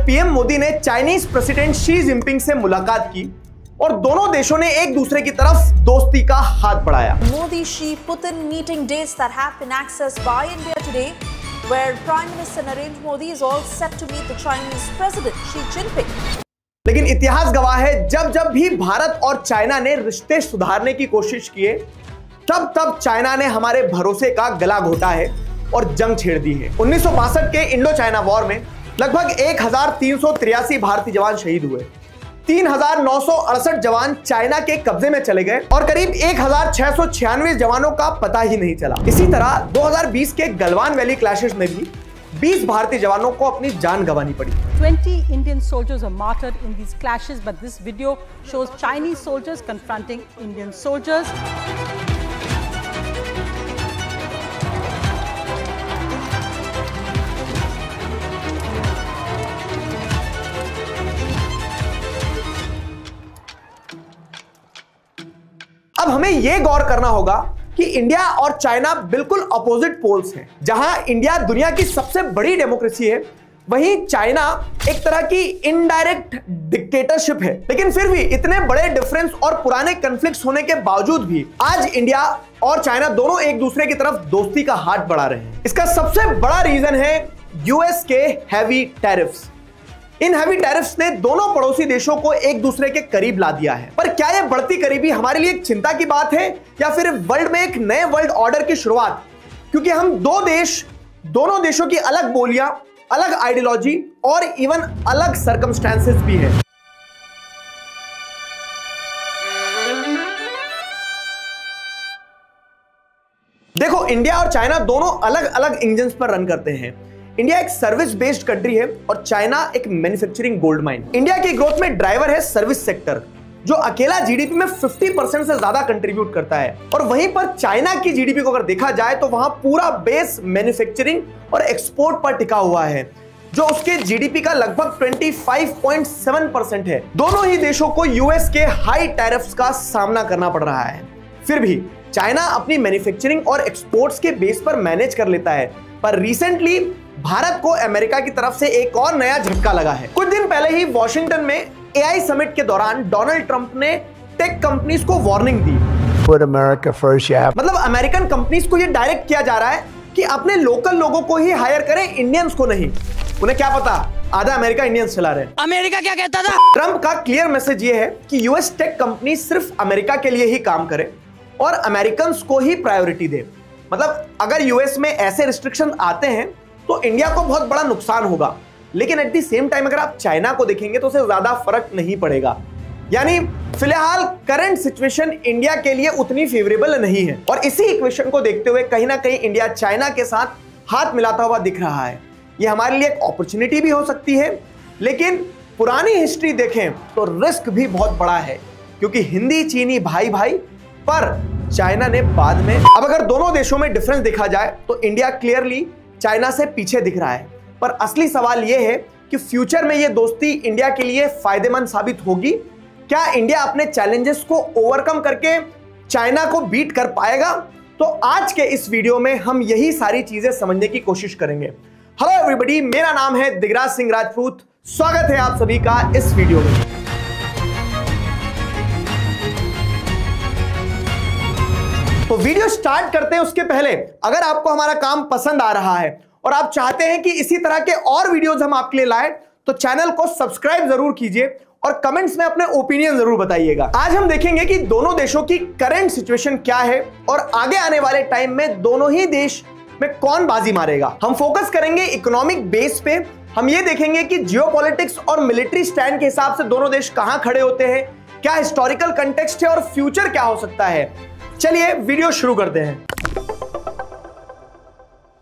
PM Modi ने Chinese president Xi Jinping से मुलाकात की और दोनों देशों ने एक दूसरे की तरफ दोस्ती का हाथ बढ़ाया। Modi-Xi Putin meeting dates that have been accessed by India today, where Prime Minister Narendra Modi is all set to meet the Chinese President Xi Jinping. लेकिन इतिहास गवाह है, जब जब भी भारत और चाइना ने रिश्ते सुधारने की कोशिश की है, तब तब चाइना ने हमारे भरोसे का गला घोटा है और जंग छेड़ दी है। 1962 के इंडो चाइना वॉर में लगभग 1383 भारतीय जवान शहीद हुए, 3968 जवान चाइना के कब्जे में चले गए और करीब 1696 जवानों का पता ही नहीं चला। इसी तरह 2020 के गलवान वैली क्लैशेस में भी 20 भारतीय जवानों को अपनी जान गंवानी पड़ी। 20 Indian soldiers are martyred in these clashes, but this video shows Chinese soldiers confronting Indian soldiers. अब हमें यह गौर करना होगा कि इंडिया और चाइना बिल्कुल अपोजिट पोल्स हैं। जहां इंडिया दुनिया की सबसे बड़ी डेमोक्रेसी है, वहीं चाइना एक तरह की इनडायरेक्ट डिक्टेटरशिप है। लेकिन फिर भी इतने बड़े डिफरेंस और पुराने कॉन्फ्लिक्ट्स होने के बावजूद भी आज इंडिया और चाइना दोनों एक दूसरे की तरफ दोस्ती का हाथ बढ़ा रहे हैं। इसका सबसे बड़ा रीजन है यूएस के heavy tariffs. In heavy tariffs ने दोनों पड़ोसी देशों को एक दूसरे के करीब ला दिया है। पर क्या यह बढ़ती करीबी हमारे लिए एक चिंता की बात है या फिर वर्ल्ड में एक नए वर्ल्ड ऑर्डर की शुरुआत? क्योंकि हम दोनों देशों की अलग बोलियां, अलग आइडियोलॉजी और इवन अलग सर्कमस्टेंसेस भी है। देखो, इंडिया और चाइना दोनों अलग अलग इंजन्स पर रन करते हैं। इंडिया एक सर्विस बेस्ड कंट्री है और चाइना एक मैन्युफैक्चरिंग गोल्ड माइन। इंडिया की ग्रोथ में ड्राइवर है सर्विस सेक्टर, जो अकेला जीडीपी में 50% से ज्यादा कंट्रीब्यूट करता है। और वहीं पर चाइना की जीडीपी को अगर देखा जाए तो वहां पूरा बेस मैन्युफैक्चरिंग और एक्सपोर्ट पर टिका हुआ है, जो उसके जीडीपी का लगभग 25.7% है। दोनों ही देशों को यूएस के हाई टैरिफ्स का सामना करना पड़ रहा है। फिर भी चाइना अपनी मैन्युफैक्चरिंग और एक्सपोर्ट्स के बेस पर मैनेज कर लेता है। पर रिसेंटली भारत को अमेरिका की तरफ से एक और नया झटका लगा है। कुछ दिन पहले ही वॉशिंगटन में एआई समिट के दौरान डोनाल्ड ट्रंप ने टेक कंपनीज को वार्निंग दी। Put America first, yeah. मतलब अमेरिकन कंपनीज को यह डायरेक्ट किया जा रहा है कि अपने लोकल लोगों को ही हायर करें, इंडियंस को नहीं। उन्हें क्या पता, आधा अमेरिका इंडियंस चला रहे। अमेरिका क्या कहता था? ट्रंप का क्लियर मैसेज ये है कि यूएस टेक कंपनी सिर्फ अमेरिका के लिए ही काम करे और अमेरिकन को ही प्रायोरिटी दे। मतलब अगर यूएस में ऐसे रिस्ट्रिक्शन आते हैं तो इंडिया को बहुत बड़ा नुकसान होगा, लेकिन एट द सेम टाइम अगर आप चाइना को देखेंगे तो उसे ज्यादा फर्क नहीं पड़ेगा। यानी फिलहाल करंट सिचुएशन इंडिया के लिए उतनी फेवरेबल नहीं है और इसी इक्वेशन को देखते हुए कहीं ना कहीं इंडिया चाइना के साथ हाथ मिलाता हुआ दिख रहा है। यह हमारे लिए एक अपॉर्चुनिटी भी हो सकती है, लेकिन पुरानी हिस्ट्री देखें तो रिस्क भी बहुत बड़ा है, क्योंकि हिंदी चीनी भाई भाई, पर चाइना ने बाद में। अब अगर दोनों देशों में डिफरेंस देखा जाए तो इंडिया क्लियरली चाइना से पीछे दिख रहा है। पर असली सवाल यह है कि फ्यूचर में यह दोस्ती इंडिया के लिए फायदेमंद साबित होगी। क्या इंडिया अपने चैलेंजेस को ओवरकम करके चाइना को बीट कर पाएगा? तो आज के इस वीडियो में हम यही सारी चीजें समझने की कोशिश करेंगे। हेलो एवरीबॉडी, मेरा नाम है दिगराज सिंह राजपूत। स्वागत है आप सभी का इस वीडियो में। तो वीडियो स्टार्ट करते हैं उसके पहले अगर आपको हमारा काम पसंद आ रहा है और आप चाहते हैं कि इसी तरह के और वीडियोस हम आपके लिए लाएं, तो चैनल को सब्सक्राइब जरूर कीजिए और कमेंट्स में अपने ओपिनियन जरूर बताइएगा। आज हम देखेंगे कि दोनों देशों की करंट सिचुएशन क्या है और आगे आने वाले टाइम में दोनों ही देश में कौन बाजी मारेगा। हम फोकस करेंगे इकोनॉमिक बेस पे। हम ये देखेंगे कि जियोपॉलिटिक्स और मिलिट्री स्टैंड के हिसाब से दोनों देश कहां खड़े होते हैं, क्या हिस्टोरिकल कंटेक्स्ट है और फ्यूचर क्या हो सकता है। चलिए वीडियो शुरू करते हैं।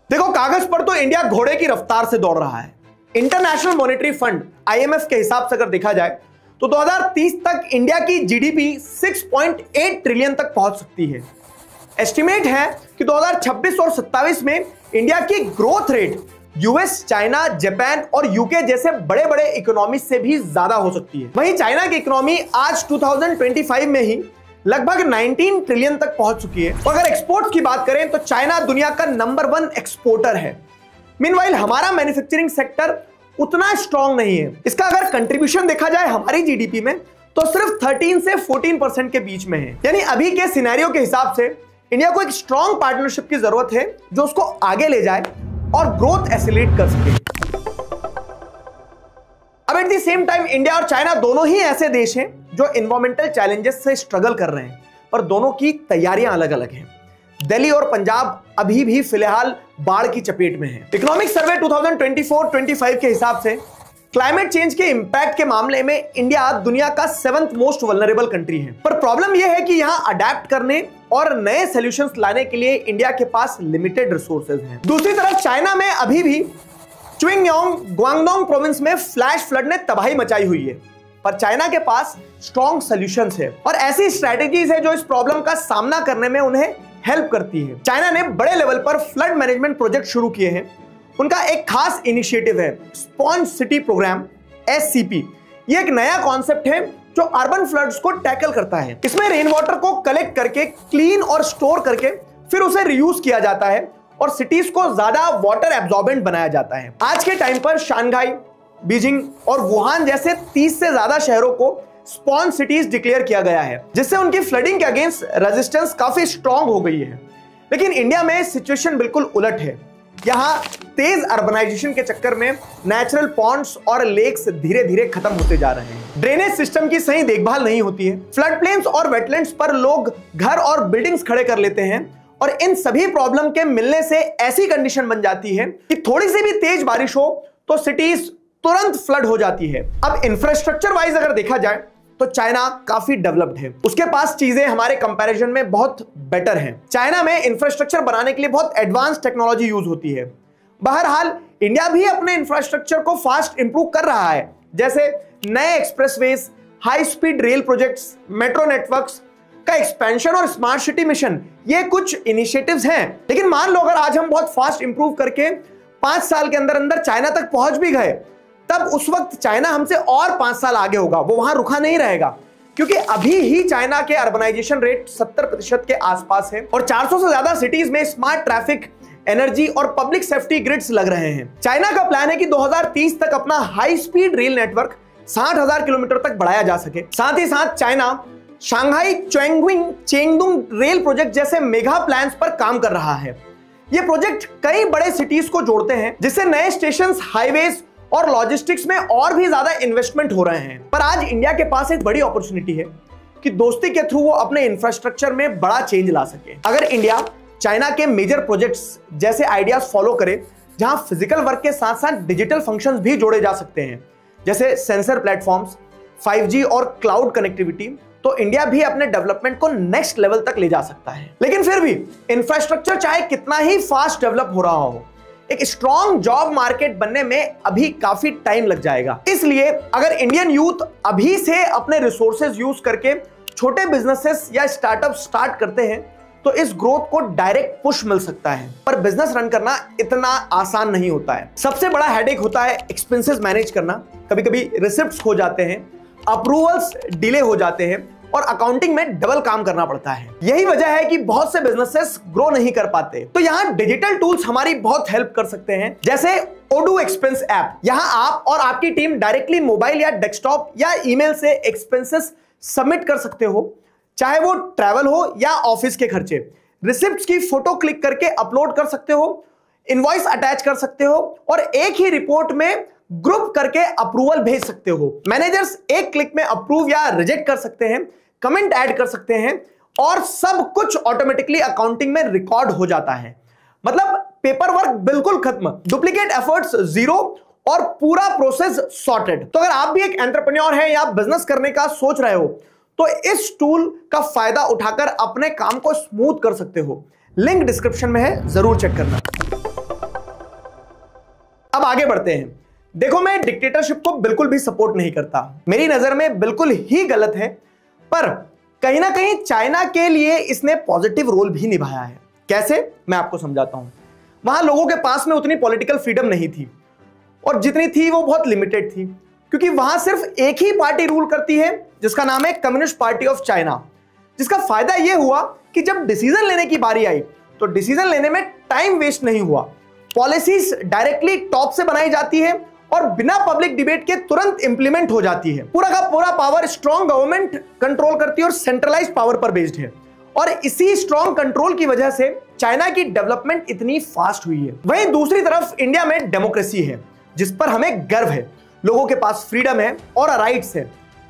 देखो, कागज पर तो इंडिया घोड़े की रफ्तार से दौड़ रहा है। इंटरनेशनल मॉनेटरी फंड IMF के हिसाब से अगर देखा जाए तो 2030 तक इंडिया की जीडीपी 6.8 ट्रिलियन तक पहुंच सकती है। एस्टिमेट है कि 2026 और 27 में इंडिया की growth rate US, China, Japan और यूके जैसे बड़े बड़े इकोनॉमी से भी ज्यादा हो सकती है। वहीं चाइना की इकोनॉमी आज 2025 में ही लगभग 19 ट्रिलियन तक पहुंच चुकी है। और अगर एक्सपोर्ट्स की बात करें तो चाइना दुनिया का नंबर 1 एक्सपोर्टर है। मीनवाइल हमारा मैन्युफैक्चरिंग सेक्टर उतना स्ट्रांग नहीं है। इसका अगर कंट्रीब्यूशन देखा जाए हमारी जीडीपी में तो सिर्फ 13 से 14% के बीच में है। यानी अभी के सिनेरियो के हिसाब से इंडिया को एक स्ट्रांग पार्टनरशिप की जरूरत है जो उसको आगे ले जाए और ग्रोथ एक्सेलरेट कर सके। अब at the same time India और चाइना दोनों ही ऐसे देश हैं जो एनवायरमेंटल चैलेंजेस से स्ट्रगल कर रहे हैं, पर दोनों की तैयारियां अलग अलग हैं। दिल्ली और पंजाब अभी भी फिलहाल बाढ़ की चपेट में है। इकोनॉमिक सर्वे 2024-25 के हिसाब से क्लाइमेट चेंज के इंपैक्ट के मामले में इंडिया दुनिया का 7th मोस्ट वल्नरेबल कंट्री है। पर प्रॉब्लम यह है कि यहां अडेप्ट करने और नए सॉल्यूशंस लाने के लिए इंडिया के पास लिमिटेड रिसोर्सेज हैं। दूसरी तरफ चाइना में अभी भी चुइंगयोंग ग्वांगडोंग प्रोविंस में फ्लैश फ्लड ने तबाही मचाई हुई है, पर चाइना के पास स्ट्रॉन्ग सॉल्यूशंस है और ऐसी स्ट्रेटेजीज है जो इस प्रॉब्लम का सामना करने में उन्हें हेल्प करती है। चाइना ने बड़े लेवल पर फ्लड मैनेजमेंट प्रोजेक्ट शुरू किए हैं। उनका एक खास इनिशिएटिव है स्पॉन्ज सिटी प्रोग्राम SCP। ये एक नया कॉन्सेप्ट है जो अर्बन फ्लड्स को टैकल करता है। इसमें रेन वाटर को कलेक्ट करके क्लीन और स्टोर करके फिर उसे रीयूज किया जाता है और सिटीज को ज्यादा वाटर एब्जॉर्बेंट बनाया जाता है। आज के टाइम पर शंघाई, बीजिंग और वुहान जैसे 30 से ज्यादा शहरों को स्पॉन्ज सिटीज डिक्लेयर किया गया है, जिससे उनकी फ्लडिंग के अगेंस्ट रेजिस्टेंस काफी स्ट्रांग हो गई है। लेकिन इंडिया में सिचुएशन बिल्कुल उलट है। यहाँ तेज अर्बनाइजेशन के चक्कर में नेचुरल पॉन्ड्स और लेक्स धीरे धीरे खत्म होते जा रहे हैं। ड्रेनेज सिस्टम की सही देखभाल नहीं होती है। फ्लड प्लेन्स और वेटलैंड्स पर लोग घर और बिल्डिंग्स खड़े कर लेते हैं और इन सभी प्रॉब्लम के मिलने से ऐसी कंडीशन बन जाती है कि थोड़ी सी भी तेज बारिश हो तो सिटीज तुरंत फ्लड हो जाती है। अब इंफ्रास्ट्रक्चर वाइज अगर देखा जाए तो चाइना काफी डेवलप्ड है। उसके पास चीजें हमारे कंपैरिजन में बहुत बेटर हैं। चाइना में इंफ्रास्ट्रक्चर बनाने के लिए बहुत एडवांस टेक्नोलॉजी यूज होती है। बहरहाल इंडिया भी अपने इंफ्रास्ट्रक्चर को फास्ट इंप्रूव कर रहा है, जैसे नए expressways, high speed rail projects, metro networks का एक्सपेंशन और स्मार्ट सिटी मिशन, ये कुछ इनिशिएटिव्स हैं। लेकिन मान लो अगर आज हम बहुत फास्ट इंप्रूव करके 5 साल के अंदर अंदर चाइना तक पहुंच भी गए, तब उस वक्त चाइना हमसे और 5 साल आगे होगा। वो वहां रुका नहीं रहेगा, क्योंकि अभी ही चाइना के अर्बनाइजेशन रेट 70% के आसपास है और 400 से ज्यादा सिटीज में स्मार्ट ट्रैफिक, एनर्जी और पब्लिक सेफ्टी ग्रिड्स लग रहे हैं। चाइना का प्लान है कि 2030 तक अपना high speed rail network 60,000 kilometre तक बढ़ाया जा सके। साथ ही साथ China Shanghai Chongqing चेंगडुंग rail project जैसे मेगा प्लान्स पर काम कर रहा है। ये प्रोजेक्ट कई बड़े सिटीज को जोड़ते हैं, जिससे नए स्टेशंस, हाईवेज और लॉजिस्टिक्स में और भी ज्यादा इन्वेस्टमेंट हो रहे हैं। पर आज इंडिया के पास एक बड़ी अपॉर्चुनिटी है कि दोस्ती के थ्रू वो अपने इंफ्रास्ट्रक्चर में बड़ा चेंज ला सके। अगर इंडिया चाइना के मेजर प्रोजेक्ट्स जैसे आइडियाज फॉलो करे, जहां फिजिकल वर्क के साथ साथ डिजिटल फंक्शंस भी जोड़े जा सकते हैं, जैसे सेंसर प्लेटफॉर्म्स, 5G और क्लाउड कनेक्टिविटी, तो इंडिया भी अपने डेवलपमेंट को नेक्स्ट लेवल तक ले जा सकता है। लेकिन फिर भी इंफ्रास्ट्रक्चर चाहे कितना ही फास्ट डेवलप हो रहा हो, एक स्ट्रॉन्ग जॉब मार्केट बनने में अभी काफी टाइम लग जाएगा। इसलिए अगर इंडियन यूथ अभी से अपने रिसोर्सेज यूज करके छोटे बिजनेसेस या स्टार्टअप स्टार्ट करते हैं, तो इस ग्रोथ को डायरेक्ट पुश मिल सकता है। पर बिजनेस रन करना इतना आसान नहीं होता है। सबसे बड़ा हेडेक होता है एक्सपेंसेस मैनेज करना। कभी कभी रिसिप्ट्स खो जाते हैं, अप्रूवल्स डिले हो जाते हैं और अकाउंटिंग में डबल काम करना पड़ता है। यही वजह है कि बहुत से बिजनेसेस ग्रो नहीं कर पाते। तो यहाँ डिजिटल टूल्स हमारी बहुत हेल्प कर सकते हैं, जैसे ओडू एक्सपेंस ऐप। यहाँ आप और आपकी टीम डायरेक्टली मोबाइल या डेस्कटॉप या ईमेल से एक्सपेंसेस सबमिट कर सकते हो, चाहे वो ट्रैवल हो या ऑफिस के खर्चे। रिसिप्ट्स की फोटो क्लिक करके अपलोड कर सकते हो, इनवॉइस अटैच कर सकते हो और एक ही रिपोर्ट में ग्रुप करके अप्रूवल भेज सकते हो। मैनेजर्स एक क्लिक में अप्रूव या रिजेक्ट कर सकते हैं, कमेंट ऐड कर सकते हैं और सब कुछ ऑटोमेटिकली अकाउंटिंग में रिकॉर्ड हो जाता है। मतलब पेपर वर्क बिल्कुल खत्म, डुप्लीकेट एफर्ट्स जीरो और पूरा प्रोसेस सॉर्टेड। तो अगर आप भी एक एंटरप्रेन्योर हैं या बिजनेस करने का सोच रहे हो, तो इस टूल का फायदा उठाकर अपने काम को स्मूथ कर सकते हो। लिंक डिस्क्रिप्शन में है, जरूर चेक करना। अब आगे बढ़ते हैं। देखो, मैं डिक्टेटरशिप को बिल्कुल भी सपोर्ट नहीं करता, मेरी नजर में बिल्कुल ही गलत है। पर कहीं ना कहीं चाइना के लिए इसने पॉजिटिव रोल भी निभाया है। कैसे, मैं आपको समझाता हूं। वहां लोगों के पास में उतनी पॉलिटिकल फ्रीडम नहीं थी और जितनी थी वो बहुत लिमिटेड थी, क्योंकि वहां सिर्फ एक ही पार्टी रूल करती है जिसका नाम है कम्युनिस्ट पार्टी ऑफ चाइना। जिसका फायदा यह हुआ कि जब डिसीजन लेने की बारी आई तो डिसीजन लेने में टाइम वेस्ट नहीं हुआ। पॉलिसीज डायरेक्टली टॉप से बनाई जाती है और बिना पब्लिक डिबेट के तुरंत इंप्लीमेंट हो जाती है। पूरा का पूरा पावर स्ट्रॉन्ग गवर्नमेंट कंट्रोल करती है और सेंट्रलाइज्ड पावर पर बेस्ड है, और इसी स्ट्रॉन्ग कंट्रोल की वजह से चाइना की डेवलपमेंट इतनी फास्ट हुई है। वहीं दूसरी तरफ इंडिया में डेमोक्रेसी है, जिस पर हमें गर्व है। लोगों के पास फ्रीडम है और राइट्स है,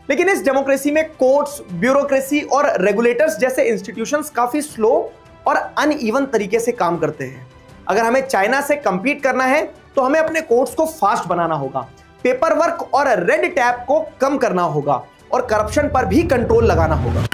लेकिन इस डेमोक्रेसी में कोर्ट्स, ब्यूरोक्रेसी और रेगुलेटर्स जैसे इंस्टीट्यूशंस काफी स्लो और अनइवन तरीके से काम करते हैं। अगर हमें चाइना से कंपीट करना है तो हमें अपने कोर्ट्स को फास्ट बनाना होगा, पेपर वर्क और रेड टैप को कम करना होगा और करप्शन पर भी कंट्रोल लगाना होगा।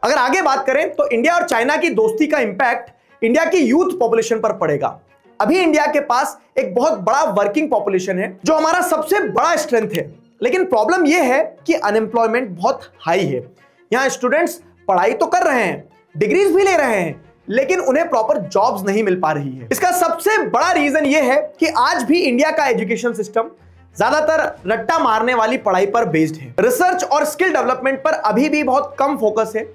अगर आगे बात करें तो इंडिया और चाइना की दोस्ती का इंपैक्ट इंडिया की यूथ पॉपुलेशन पर पड़ेगा। अभी इंडिया के पास एक बहुत बड़ा वर्किंग पॉपुलेशन है, जो हमारा सबसे बड़ा स्ट्रेंथ है, लेकिन प्रॉब्लम यह है कि अनएम्प्लॉयमेंट बहुत हाई है। यहां स्टूडेंट्स पढ़ाई तो कर रहे हैं, डिग्रीज भी ले रहे हैं, लेकिन उन्हें प्रॉपर जॉब्स नहीं मिल पा रही है। इसका सबसे बड़ा रीजन यह है कि आज भी इंडिया का एजुकेशन सिस्टम ज्यादातर रट्टा मारने वाली पढ़ाई पर बेस्ड है। रिसर्च और स्किल डेवलपमेंट पर अभी भी बहुत कम फोकस है।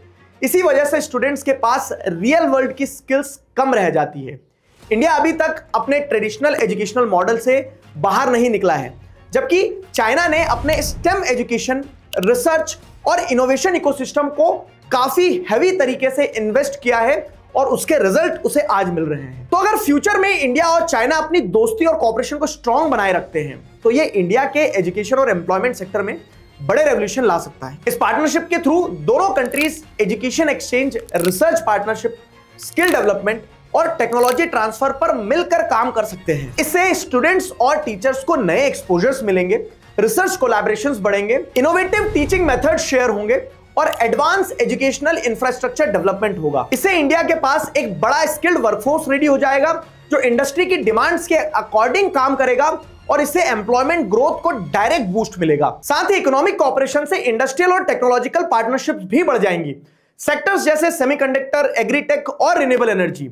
इसी वजह से स्टूडेंट्स के पास रियल वर्ल्ड की स्किल्स कम रह जाती है। इंडिया अभी तक अपने ट्रेडिशनल एजुकेशनल मॉडल से बाहर नहीं निकला है, जबकि चाइना ने अपने स्टेम एजुकेशन, रिसर्च और इनोवेशन इकोसिस्टम को काफी हैवी तरीके से इन्वेस्ट किया है और उसके रिजल्ट उसे आज मिल रहे हैं। तो अगर फ्यूचर में इंडिया और चाइना अपनी दोस्ती और कोऑपरेशन को स्ट्रांग बनाए रखते हैं तो ये इंडिया के एजुकेशन और एम्प्लॉयमेंट सेक्टर में बड़े रेवोल्यूशन ला सकता है। इस पार्टनरशिप के थ्रू दोनों countries education exchange, research partnership, skill development और टेक्नोलॉजी ट्रांसफर पर मिलकर काम कर सकते हैं। इससे स्टूडेंट्स और टीचर्स को नए एक्सपोजर्स मिलेंगे, रिसर्च कोलैबोरेशंस बढ़ेंगे, इनोवेटिव टीचिंग मेथड शेयर होंगे और एडवांस एजुकेशनल इंफ्रास्ट्रक्चर डेवलपमेंट होगा। इससे इंडिया के पास एक बड़ा स्किल्ड वर्कफोर्स रेडी हो जाएगा, जो इंडस्ट्री की डिमांड्स के अकॉर्डिंग काम करेगा और इससे एम्प्लॉयमेंट ग्रोथ को डायरेक्ट बूस्ट मिलेगा। साथ ही इकोनॉमिक कोऑपरेशन से इंडस्ट्रियल और टेक्नोलॉजिकल पार्टनरशिप्स भी बढ़ जाएंगी। सेक्टर्स जैसे सेमीकंडक्टर, एग्रीटेक और रिन्यूएबल एनर्जी,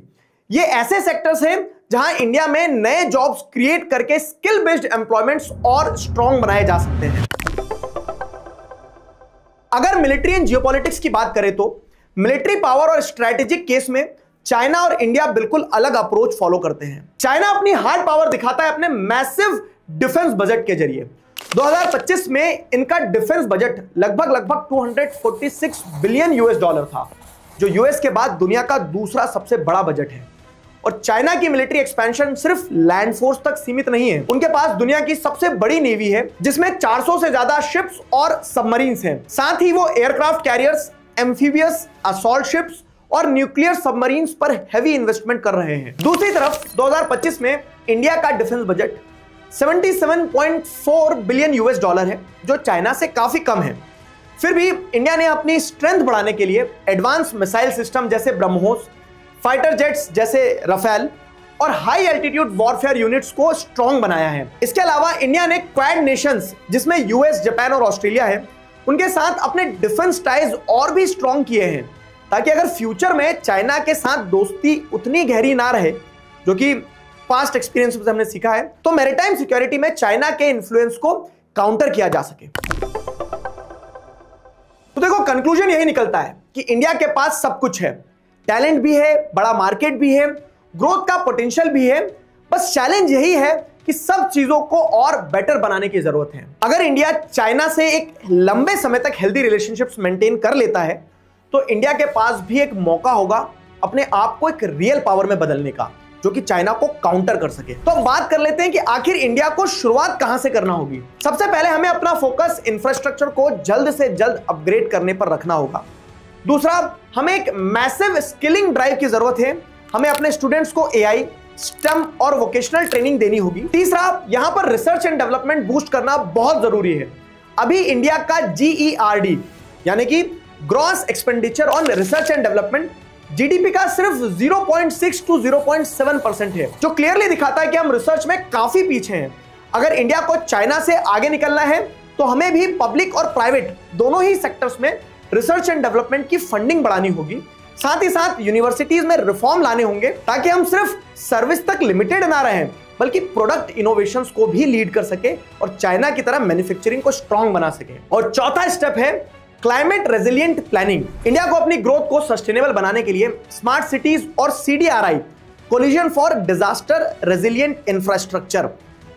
ये ऐसे सेक्टर्स हैं जहां इंडिया में नए जॉब्स क्रिएट करके स्किल बेस्ड एम्प्लॉयमेंट्स और स्ट्रॉन्ग बनाए जा सकते हैं। अगर मिलिट्री एंड जियोपॉलिटिक्स की बात करें तो मिलिट्री पावर और स्ट्रेटेजिक केस में चाइना और इंडिया बिल्कुल अलग अप्रोच फॉलो करते हैं। चाइना अपनी हार्ड पावर दिखाता है अपने मैसिव डिफेंस बजट के जरिए। 2025 में इनका डिफेंस बजट लगभग 246 बिलियन यूएस डॉलर था, जो यूएस के बाद दुनिया का दूसरा सबसे बड़ा बजट है। और चाइना की मिलिट्री एक्सपेंशन सिर्फ लैंड फोर्स तक सीमित नहीं है। उनके पास दुनिया की सबसे बड़ी नेवी है, जिसमें 400 से ज्यादा शिप्स और सबमरीन्स हैं। साथ ही वो aircraft carriers, amphibious assault ships और न्यूक्लियर सबमरीन्स पर हैवी इन्वेस्टमेंट कर रहे हैं। दूसरी तरफ 2025 में इंडिया का defence budget 77.4 billion US dollar है, जो चाइना से काफी कम है। फिर भी इंडिया ने अपनी स्ट्रेंथ बढ़ाने के लिए एडवांस मिसाइल सिस्टम जैसे ब्रह्मोस, फाइटर जेट्स जैसे राफेल और हाई एल्टीट्यूड वॉरफेयर यूनिट्स को स्ट्रॉन्ग बनाया है। इसके अलावा इंडिया ने क्वाड नेशंस, जिसमें यूएस, जापान और ऑस्ट्रेलिया है, उनके साथ अपने डिफेंस टाइज और भी स्ट्रॉन्ग किए हैं, ताकि अगर फ्यूचर में चाइना के साथ दोस्ती उतनी गहरी ना रहे, जो कि पास्ट एक्सपीरियंस से हमने सीखा है, तो मैरीटाइम सिक्योरिटी में चाइना के इन्फ्लुएंस को काउंटर किया जा सके। तो देखो, कंक्लूजन यही निकलता है कि इंडिया के पास सब कुछ है, टैलेंट भी है, बड़ा मार्केट भी है, ग्रोथ का पोटेंशियल भी है। बस चैलेंज यही है कि सब चीजों को और बेटर बनाने की जरूरत है। अगर इंडिया चाइना से एक लंबे समय तक हेल्दी रिलेशनशिप्स मेंटेन कर लेता है तो इंडिया के पास भी एक मौका होगा अपने आप को एक रियल पावर में बदलने का, जो कि चाइना को काउंटर कर सके। तो अब बात कर लेते हैं कि आखिर इंडिया को शुरुआत कहां से करना होगी। सबसे पहले हमें अपना फोकस इंफ्रास्ट्रक्चर को जल्द से जल्द अपग्रेड करने पर रखना होगा। दूसरा, हमें एक मैसिव स्किलिंग ड्राइव की जरूरत है। हमें अपने स्टूडेंट्स को एआई, स्टेम और वोकेशनल ट्रेनिंग देनी होगी। तीसरा, यहां पर रिसर्च एंड डेवलपमेंट बूस्ट करना बहुत जरूरी है। अभी इंडिया का GERD यानी कि gross expenditure on research and development GDP का सिर्फ 0.6 to 0.7% है, जो क्लियरली दिखाता है कि हम रिसर्च में काफी पीछे हैं। अगर इंडिया को चाइना से आगे निकलना है तो हमें भी पब्लिक और प्राइवेट दोनों ही सेक्टर्स में रिसर्च एंड डेवलपमेंट की फंडिंग बढ़ानी होगी। साथ ही साथ यूनिवर्सिटीज में रिफॉर्म लाने होंगे, ताकि हम सिर्फ सर्विस तक लिमिटेड ना रहें, बल्कि प्रोडक्ट इनोवेशंस को भी लीड कर सके और चाइना की तरह मैन्युफैक्चरिंग को स्ट्रांग बना सके। और चौथा स्टेप है क्लाइमेट रेजिलिएंट प्लानिंग। इंडिया को अपनी ग्रोथ को सस्टेनेबल बनाने के लिए स्मार्ट सिटीज और CDRI collision for disaster resilient infrastructure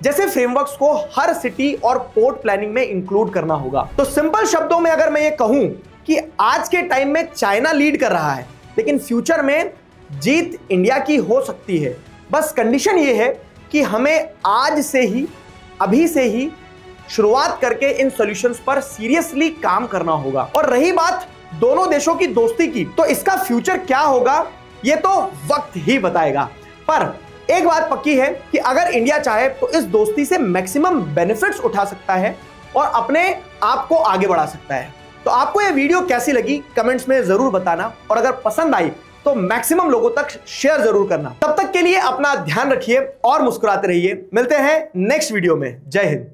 जैसे फ्रेमवर्क्स को हर सिटी और पोर्ट प्लानिंग में इंक्लूड करना होगा। तो सिंपल शब्दों में अगर मैं ये कहूं कि आज के टाइम में चाइना लीड कर रहा है, लेकिन फ्यूचर में जीत इंडिया की हो सकती है। बस कंडीशन ये है कि हमें आज से ही, अभी से ही शुरुआत करके इन सॉल्यूशंस पर सीरियसली काम करना होगा। और रही बात दोनों देशों की दोस्ती की, तो इसका फ्यूचर क्या होगा ये तो वक्त ही बताएगा। पर एक बात पक्की है कि अगर इंडिया चाहे तो इस दोस्ती से मैक्सिमम बेनिफिट्स उठा सकता है और अपने आप को आगे बढ़ा सकता है। तो आपको यह वीडियो कैसी लगी कमेंट्स में जरूर बताना, और अगर पसंद आई तो मैक्सिमम लोगों तक शेयर जरूर करना। तब तक के लिए अपना ध्यान रखिए और मुस्कुराते रहिए। मिलते हैं नेक्स्ट वीडियो में। जय हिंद।